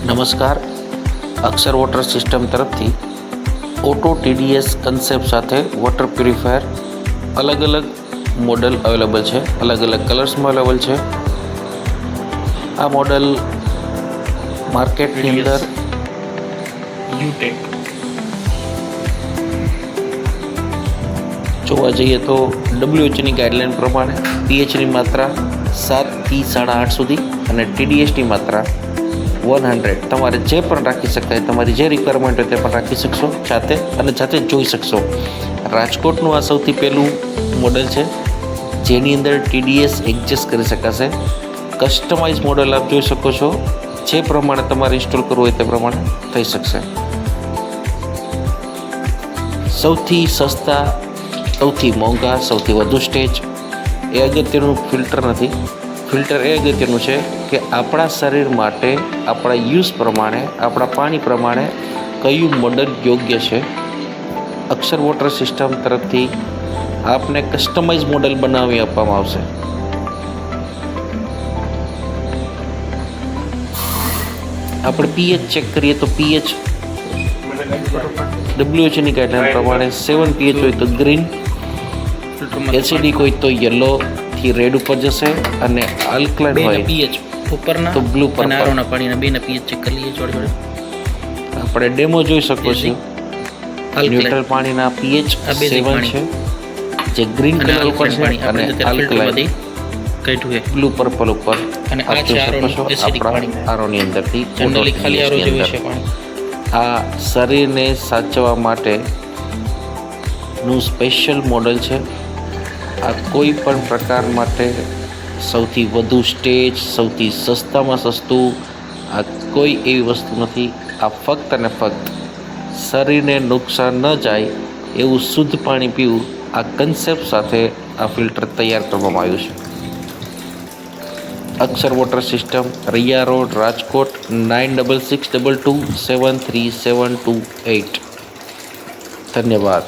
નમસ્કાર, અક્ષર water system તરફથી auto TDS concept સાથે વોટર પ્યુરિફાયર અલગ અલગ મોડલ અવેલેબલ છે, અલગ અલગ કલર્સમાં અવેલેબલ છે. આ મોડલ માર્કેટની અંદર યુટેક જોવા જઈએ તો WHOની ગાઈડલાઇન પ્રમાણે pHની માત્રા 7 થી 8.5 સુધી અને TDSની માત્રા 100 તમારે જે પણ રાખી શકાય, તમારી જે રિક્વાયરમેન્ટ હોય તે પણ રાખી શકશો જાતે અને જાતે જોઈ શકશો. રાજકોટનું આ સૌથી પહેલું મોડલ છે જેની અંદર TDS એડજસ્ટ કરી શકાશે. કસ્ટમાઇઝ મોડલ આપ જોઈ શકો છો, જે પ્રમાણે તમારે ઇન્સ્ટોલ કરવું હોય તે પ્રમાણે થઈ શકશે. સૌથી સસ્તા, સૌથી મોંઘા, સૌથી વધુ સ્ટેજ એ અગત્યનું ફિલ્ટર નથી. ફિલ્ટર એ અગત્યનું છે કે આપણા શરીર માટે, આપણા યુઝ પ્રમાણે, આપણા પાણી પ્રમાણે કયું મોડલ યોગ્ય છે. અક્ષર વોટર સિસ્ટમ તરફથી આપને કસ્ટમાઇઝ મોડલ બનાવી આપવામાં આવશે. આપણે pH ચેક કરીએ તો pH WHOની ગાઈડલાઇન પ્રમાણે 7 pH હોય તો ગ્રીન, એસિડિક હોય તો યલો થી રેડ ઉપર જશે અને આલ્કલાઇન હોય pH ઉપરના તો બ્લુ પર. અને આરોના પાણીના બેના pH ચેક કરી લઈએ જોડે જોડે. આપણે ડેમો જોઈ શકો છો. ન્યુટ્રલ પાણીના pH આ basic 7 પાણી. છે, જે ગ્રીન અને કલર ઉપર આલ્કલાઇન છે, પાણી અને આપણે આલ્કલાઇન કાઢ્યું છે. બ્લુ પર્પલ ઉપર અને આપ આ છે જોઈ શકો આરોનું છો. acidic આપણા પાણી. આરોની અંદરથી જનરલી ખાલી આરો ની જેવું અંદર. છે પાણી. આ શરીરને સાચવવા માટેનું સ્પેશિયલ મોડલ છે. આ કોઈ પણ પ્રકાર માટે સૌથી વધુ સ્ટેજ, સૌથી સસ્તામાં સસ્તું, આ કોઈ એવી વસ્તુ નથી. આ ફક્ત અને ફક્ત શરીરને નુકસાન ન જાય એવું શુદ્ધ પાણી પીવું, આ કન્સેપ્ટ સાથે આ ફિલ્ટર તૈયાર કરવામાં આવ્યું છે. Akshar water system, Raiya road, Rajkot 9662273728. ધન્યવાદ.